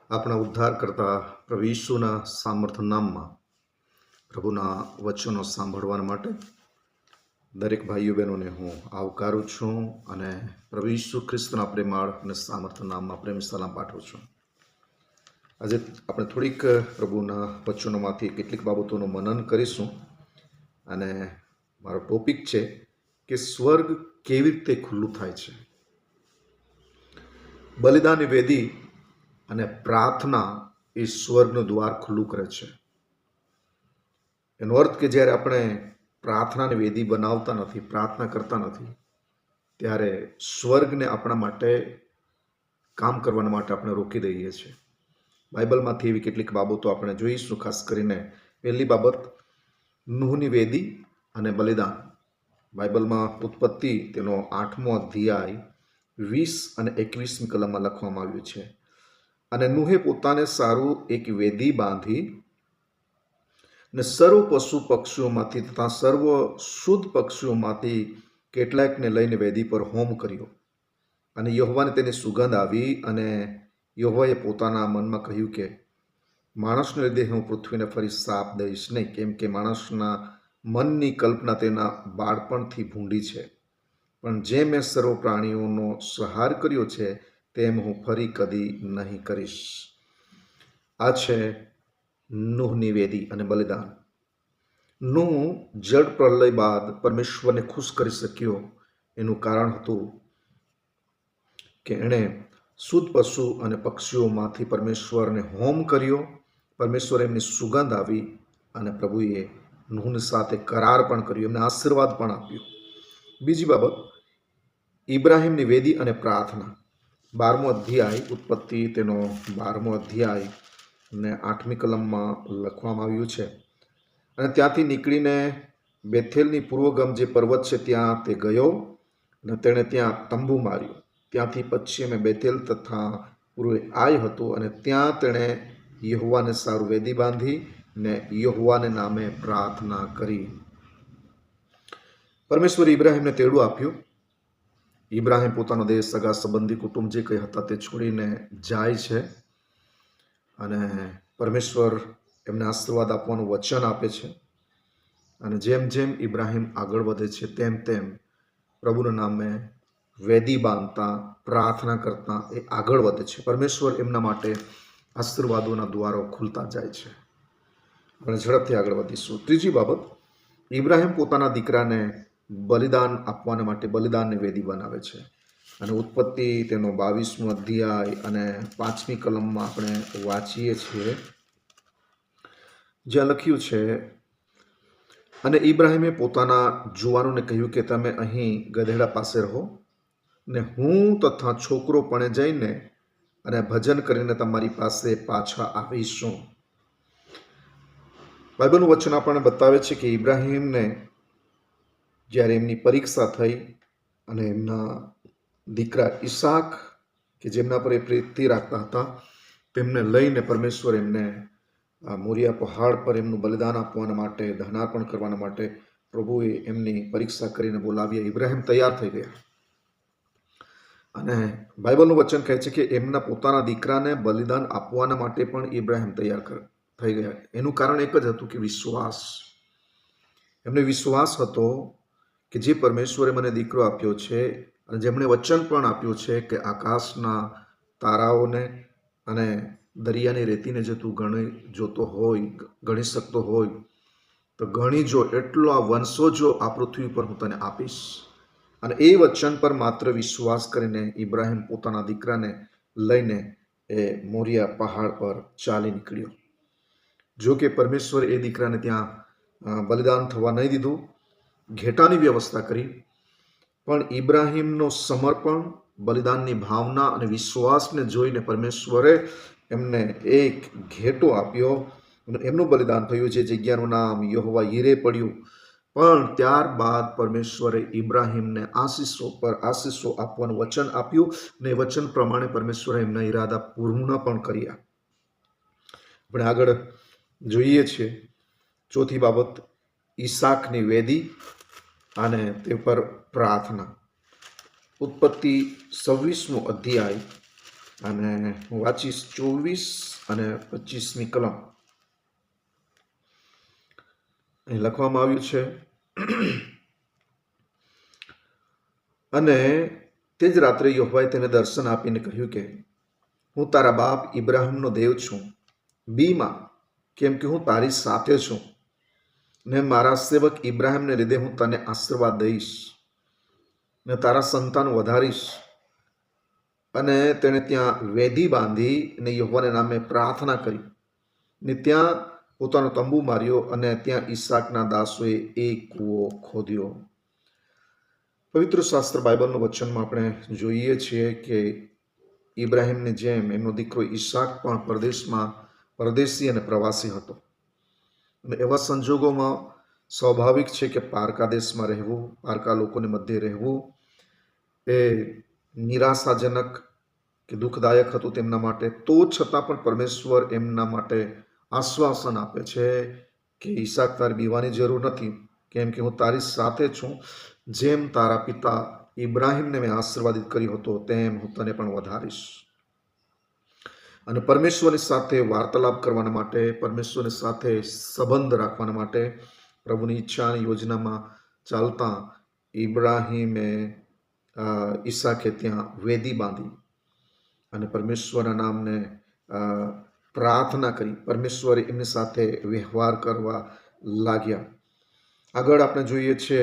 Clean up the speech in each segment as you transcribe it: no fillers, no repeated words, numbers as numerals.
આપણા ઉદ્ધારકર્તા પ્રભુ ઈસુના સામર્થ નામમાં પ્રભુના વચનો સાંભળવા માટે દરેક ભાઈઓ બહેનોને હું આવકારું છું અને પ્રભુ ઈસુ ખ્રિસ્તના પ્રેમાળ અને સામર્થ નામમાં પ્રેમ સલામ પાઠવું છું. આજે આપણે થોડીક પ્રભુના વચનોમાંથી કેટલીક બાબતોનું મનન કરીશું અને મારો ટોપિક છે કે સ્વર્ગ કેવી રીતે ખુલ્લું થાય છે. બલિદાનની વેદી અને પ્રાર્થના એ સ્વર્ગનું દ્વાર ખુલ્લું કરે છે. એનો અર્થ કે જ્યારે આપણે પ્રાર્થનાની વેદી બનાવતા નથી, પ્રાર્થના કરતા નથી, ત્યારે સ્વર્ગને આપણા માટે કામ કરવા માટે આપણે રોકી દઈએ છીએ. બાઇબલમાંથી એવી કેટલીક બાબતો આપણે જોઈશું. ખાસ કરીને પહેલી બાબત નૂહની વેદી અને બલિદાન. બાઇબલમાં ઉત્પત્તિ તેનો 8મો અધ્યાય 20 અને 21મી કલમમાં લખવામાં આવ્યું છે. અને નૂહે પોતાને સારું એક વેદી બાંધી ને સર્વ પશુ પક્ષીઓમાંથી તથા સર્વ શુદ્ધ પક્ષીઓમાંથી કેટલાકને લઈને વેદી પર હોમ કર્યો. અને યહોવાને તેની સુગંધ આવી અને યહોવાએ પોતાના મનમાં કહ્યું કે માણસને લીધે હું પૃથ્વીને ફરી શાપ દઈશ નહીં, કેમ કે માણસના મનની કલ્પના તેના બાળપણથી ભૂંડી છે. પણ જે મેં સર્વ પ્રાણીઓનો સંહાર કર્યો છે તેમ હું ફરી કદી નહીં કરીશ. આ છે નૂહની વેદી અને બલિદાન. નૂહ જળ પ્રલય બાદ પરમેશ્વરને ખુશ કરી શક્યો. એનું કારણ હતું કે એણે શુદ્ધ પશુ અને પક્ષીઓમાંથી પરમેશ્વરને હોમ કર્યો. પરમેશ્વર એમની સુગંધ આવી અને પ્રભુએ નૂહની સાથે કરાર પણ કર્યો, એમને આશીર્વાદ પણ આપ્યો. બીજી બાબત ઇબ્રાહિમની વેદી અને પ્રાર્થના. 12મો અધ્યાય ઉત્પત્તિ તેનો 12મો અધ્યાય ને 8મી કલમમાં લખવામાં આવ્યું છે. અને ત્યાંથી નીકળીને બેથેલની પૂર્વગમ જે પર્વત છે ત્યાં તે ગયો અને તેણે ત્યાં તંબુ માર્યું. ત્યાંથી પશ્ચિમે બેથેલ તથા પૂર્વે આય હતું અને ત્યાં તેણે યહોવાને સારું વેદી બાંધી ને યહોવાને નામે પ્રાર્થના કરી. પરમેશ્વરે ઇબ્રાહિમને તેડું આપ્યું. ઇબ્રાહિમ પોતાનો દેશ, સગા સંબંધી, કુટુંબ જે કંઈ હતા તે છોડીને જાય છે અને પરમેશ્વર એમને આશીર્વાદ આપવાનું વચન આપે છે. અને જેમ જેમ ઇબ્રાહિમ આગળ વધે છે તેમ તેમ પ્રભુના નામે વેદી બાંધતા, પ્રાર્થના કરતા એ આગળ વધે છે. પરમેશ્વર એમના માટે આશીર્વાદોના દ્વારો ખુલતા જાય છે. આપણે ઝડપથી આગળ વધીશું. ત્રીજી બાબત, ઇબ્રાહિમ પોતાના દીકરાને બલિદાન આપવાના માટે બલિદાનની વેદી બનાવે છે. અને ઉત્પત્તિ તેનો 22મો અધ્યાય અને 5મી કલમમાં આપણે વાંચીએ છીએ, જ્યાં લખ્યું છે, અને ઇબ્રાહિમે પોતાના જુવાનોને કહ્યું કે તમે અહીં ગધેડા પાસે રહો ને હું તથા છોકરો પણ જઈને અને ભજન કરીને તમારી પાસે પાછા આવીશું. બાઇબલનું વચન આપણને બતાવે છે કે ઇબ્રાહિમને જ્યારે એમની પરીક્ષા થઈ અને એમના દીકરા ઈસાક કે જેમના પર એ પ્રીતિ રાખતા હતા તેમને લઈને પરમેશ્વર એમને મોરિયા પહાડ પર એમનું બલિદાન આપવાના માટે, દહનાર્પણ કરવાના માટે પ્રભુએ એમની પરીક્ષા કરીને બોલાવ્યા. ઇબ્રાહિમ તૈયાર થઈ ગયા અને બાઇબલનું વચન કહે છે કે એમના પોતાના દીકરાને બલિદાન આપવાના માટે પણ ઇબ્રાહિમ તૈયાર થઈ ગયા. એનું કારણ એક જ હતું કે વિશ્વાસ. એમને વિશ્વાસ હતો કે જે પરમેશ્વરે મને દીકરો આપ્યો છે અને જેમણે વચન પણ આપ્યું છે કે આકાશના તારાઓને અને દરિયાની રેતીને જે તું જોતો હોય, ગણી શકતો હોય તો ગણી જો, એટલો આ વંશો જો આ પૃથ્વી પર હું તને આપીશ. અને એ વચન પર માત્ર વિશ્વાસ કરીને ઇબ્રાહિમ પોતાના દીકરાને લઈને એ મોરિયા પહાડ પર ચાલી નીકળ્યો. જો કે પરમેશ્વર એ દીકરાને ત્યાં બલિદાન થવા નહીં દીધું, ઘેટાની વ્યવસ્થા કરી. પણ ઇબ્રાહિમનો સમર્પણ, બલિદાનની ભાવના અને વિશ્વાસને જોઈને પરમેશ્વરે એમને એક ઘેટો આપ્યો અને એમનું બલિદાન થયું. જે જગ્યાનું નામ યહોવા યીરે પડ્યું. પણ ત્યારબાદ પરમેશ્વરે ઇબ્રાહિમને આશીષો પર આશીષો આપવાનું વચન આપ્યું ને એ વચન પ્રમાણે પરમેશ્વરે એમના ઈરાદા પૂર્ણ પણ કર્યા. આપણે આગળ જોઈએ છીએ ચોથી બાબત, ઈસાકની વેદી અને તે પર પ્રાર્થના. ઉત્પત્તિ 26મો અધ્યાય અને હું વાંચીશ 24 અને 25મી કલમ. અહીં લખવામાં આવ્યું છે, અને તે જ રાત્રે યહોવાએ તેને દર્શન આપીને કહ્યું કે હું તારા બાપ ઇબ્રાહિમનો દેવ છું. બીમાં, કેમ કે હું તારી સાથે છું ને મારા સેવક ઇબ્રાહિમને લીધે હું તને આશીર્વાદ દઈશ ને તારા સંતાન વધારીશ. અને તેણે ત્યાં વેદી બાંધી ને યહોવાના નામે પ્રાર્થના કરી ને ત્યાં પોતાનો તંબુ માર્યો અને ત્યાં ઈસાકના દાસોએ એક કૂવો ખોદ્યો. પવિત્ર શાસ્ત્ર બાઇબલનું વચનમાં આપણે જોઈએ છીએ કે ઇબ્રાહિમને જેમ એમનો દીકરો ઈસાક પણ પરદેશી અને પ્રવાસી હતો. અને એવા સંજોગોમાં સ્વાભાવિક છે કે પારકા દેશમાં રહેવું, પારકા લોકોની મધ્યે રહેવું એ નિરાશાજનક કે દુઃખદાયક હતું તેમના માટે. તો છતાં પણ પરમેશ્વર એમના માટે આશ્વાસન આપે છે કે ઈસાક તારે બીવાની જરૂર નથી, કેમ કે હું તારી સાથે છું. જેમ તારા પિતા ઇબ્રાહિમને મેં આશીર્વાદિત કર્યો હતો તેમ હું તને પણ વધારીશ. અને પરમેશ્વરની સાથે વાર્તાલાપ કરવાના માટે, પરમેશ્વરની સાથે સંબંધ રાખવાના માટે પ્રભુની ઈચ્છાની યોજનામાં ચાલતા ઇબ્રાહિમે ઈસાકે ત્યાં વેદી બાંધી અને પરમેશ્વરના નામને પ્રાર્થના કરી. પરમેશ્વરે એમની સાથે વ્યવહાર કરવા લાગ્યા. આગળ આપણે જોઈએ છે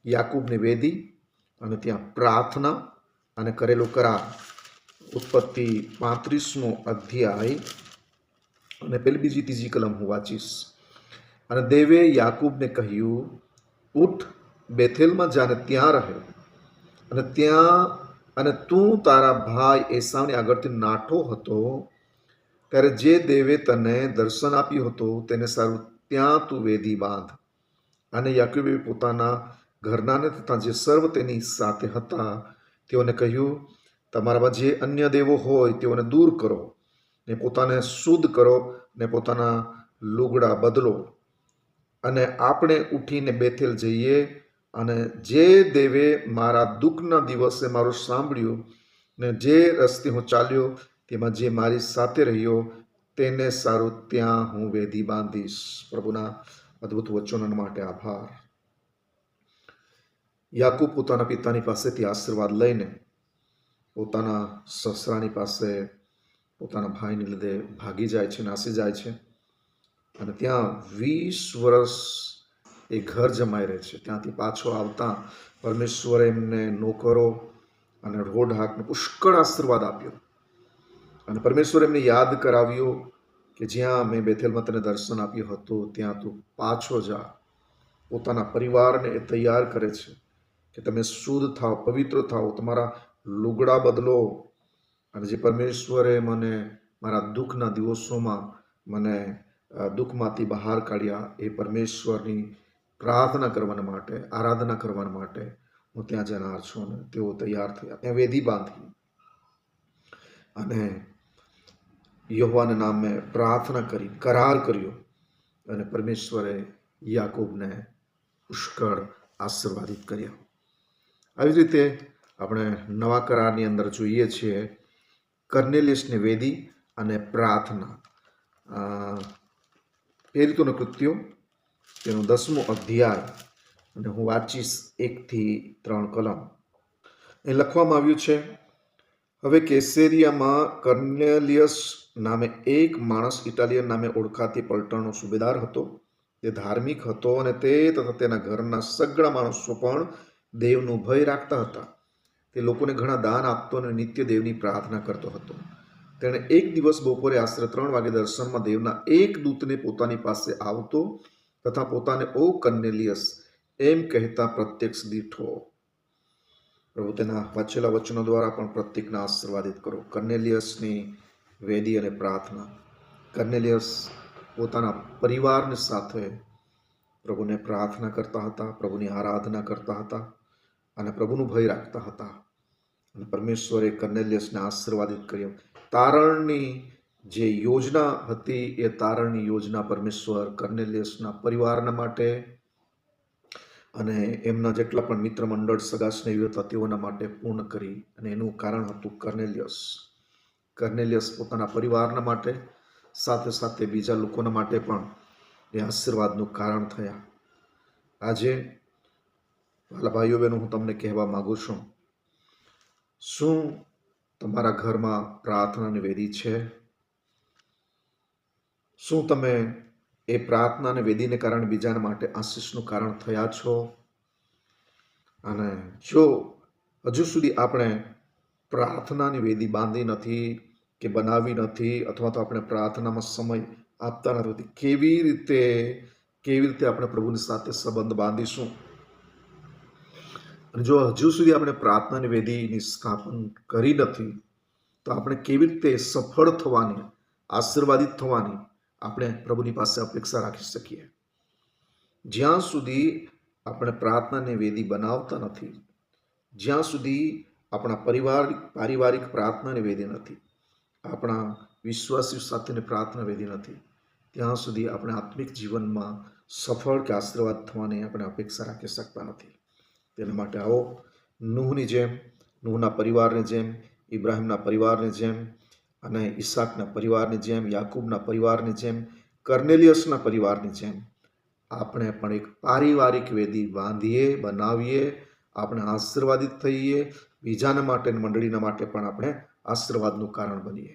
યાકૂબની વેદી અને ત્યાં પ્રાર્થના અને કરેલો કરાર. ઉત્પત્તિ 35મો અધ્યાય અને પેલી બીજી ત્રીજી કલમ હું વાંચીશ. અને દેવે યાકૂબને કહ્યું, ઉઠ, બેથેલમાં જાને ત્યાં રહે અને તું તારા ભાઈ એસાવની આગળથી નાઠો હતો ત્યારે જે દેવે તને દર્શન આપ્યું હતું તેને સારું ત્યાં તું વેદી બાંધ. અને યાકૂબે પોતાના ઘરનાને તથા જે સર્વ તેની સાથે હતા તેઓને કહ્યું, તમારામાં જે અન્ય દેવો હોય તેઓને દૂર કરો ને પોતાને શુદ્ધ કરો ને પોતાના લુગડા બદલો અને આપણે ઉઠીને બેથેલ જઈએ. અને જે દેવે મારા દુઃખના દિવસે મારું સાંભળ્યું ને જે રસ્તે હું ચાલ્યો તેમાં જે મારી સાથે રહ્યો તેને સારું ત્યાં હું વેદી બાંધીશ. પ્રભુના અદ્ભુત વચનો માટે આભાર. યાકૂબ પોતાના પિતાની પાસેથી આશીર્વાદ લઈને પોતાના સસરાની પાસે પોતાના ભાઈને લીધે ભાગી જાય છે, નાસી જાય છે. અને ત્યાં 20 વર્ષ એ ઘર જમાઈ રહે છે. ત્યાંથી પાછો આવતા પરમેશ્વરે એમને નોકરો અને રોઢાકને પુષ્કળ આશીર્વાદ આપ્યો. અને પરમેશ્વરે એમને યાદ કરાવ્યો કે જ્યાં મેં બેથેલમાં તને દર્શન આપ્યું હતું ત્યાં તું પાછો જા. પોતાના પરિવારને એ તૈયાર કરે છે કે તમે શુદ્ધ થાઓ, પવિત્ર થાઓ, તમારા લુગડા બદલો. અને જે પરમેશ્વરે મને મારા દુઃખના દિવસોમાં મને દુઃખમાંથી બહાર કાઢ્યા એ પરમેશ્વરની પ્રાર્થના કરવાના માટે, આરાધના કરવાના માટે હું ત્યાં જનાર છું. અને તેઓ તૈયાર થયા, ત્યાં વેદી બાંધી અને યહોવાના નામે પ્રાર્થના કરી, કરાર કર્યો. અને પરમેશ્વરે યાકૂબને પુષ્કળ આશીર્વાદિત કર્યા. આવી જ રીતે આપણે નવા કરારની અંદર જોઈએ છીએ કર્નેલિયસની વેદી અને પ્રાર્થના. પ્રેરિતોના કૃત્યો તેનો 10મો અધ્યાય અને હું વાંચીશ 1 થી 3 કલમ. એ લખવામાં આવ્યું છે, હવે કેસેરિયામાં કર્નેલિયસ નામે એક માણસ ઇટાલિયન નામે ઓળખાતી પલટણનો સુબેદાર હતો. તે ધાર્મિક હતો અને તે તથા તેના ઘરના સગળા માણસો પણ દેવનું ભય રાખતા હતા. તે લોકોને ઘણા દાન આપતો અને નિત્ય દેવની પ્રાર્થના કરતો હતો. તેણે એક દિવસ બપોરે આશરે 3 વાગે દર્શનમાં દેવના એક દૂતને પોતાની પાસે આવતો તથા પોતાને ઓ કર્નેલિયસ એમ કહેતા પ્રત્યક્ષ દીઠો. પ્રભુ તેના વાંચેલા વચનો દ્વારા પણ પ્રત્યેકને આશીર્વાદિત કરો. કર્નેલિયસની વેદી અને પ્રાર્થના. કર્નેલિયસ પોતાના પરિવારની સાથે પ્રભુને પ્રાર્થના કરતા હતા, પ્રભુની આરાધના કરતા હતા અને પ્રભુનું ભય રાખતા હતા. અને પરમેશ્વરે કર્નેલિયસને આશીર્વાદિત કર્યો. તારણની જે યોજના હતી એ તારણની યોજના પરમેશ્વર કર્નેલિયસના પરિવારના માટે અને એમના જેટલા પણ મિત્ર મંડળ, સગા સ્નેહીઓ હતા તેઓના માટે પૂર્ણ કરી. અને એનું કારણ હતું કર્નેલિયસ. કર્નેલિયસ પોતાના પરિવારના માટે સાથે સાથે બીજા લોકોના માટે પણ એ આશીર્વાદનું કારણ થયા. આજે વાલા ભાઈઓ બહેનો, હું તમને કહેવા માંગુ છું, શું તમારા ઘરમાં પ્રાર્થનાની વેદી છે? શું તમે એ પ્રાર્થના અને વેદીને કારણે બીજાના માટે આશીષનું કારણ થયા છો? અને જો હજુ સુધી આપણે પ્રાર્થનાની વેદી બાંધી નથી કે બનાવી નથી, અથવા તો આપણે પ્રાર્થનામાં સમય આપતા નથી, કેવી રીતે આપણે પ્રભુની સાથે સંબંધ બાંધીશું? અને જો હજુ સુધી આપણે પ્રાર્થનાની વેદીની સ્થાપન કરી નથી, તો આપણે કેવી રીતે સફળ થવાની, આશીર્વાદિત થવાની આપણે પ્રભુની પાસે અપેક્ષા રાખી શકીએ? જ્યાં સુધી આપણે પ્રાર્થનાની વેદી બનાવતા નથી, જ્યાં સુધી આપણા પારિવારિક પ્રાર્થનાની વેદી નથી, આપણા વિશ્વાસી સાથેની પ્રાર્થના વેદી નથી, ત્યાં સુધી આપણે આત્મિક જીવનમાં સફળ કે આશીર્વાદ થવાની આપણે અપેક્ષા રાખી શકતા નથી. તેના માટે આવો નૂહની જેમ, નૂહના પરિવારની જેમ, ઇબ્રાહિમના પરિવારની જેમ, અને ઈસાકના પરિવારની જેમ, યાકૂબના પરિવારની જેમ, કર્નેલિયસના પરિવારની જેમ આપણે પણ એક પારિવારિક વેદી બાંધીએ, બનાવીએ, આપણે આશીર્વાદિત થઈએ, બીજાના માટે, મંડળીના માટે પણ આપણે આશીર્વાદનું કારણ બનીએ.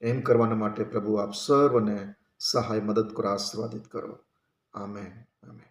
એમ કરવાના માટે પ્રભુ આપ સર્વને સહાય, મદદ કરો, આશીર્વાદિત કરો. Amen, amen.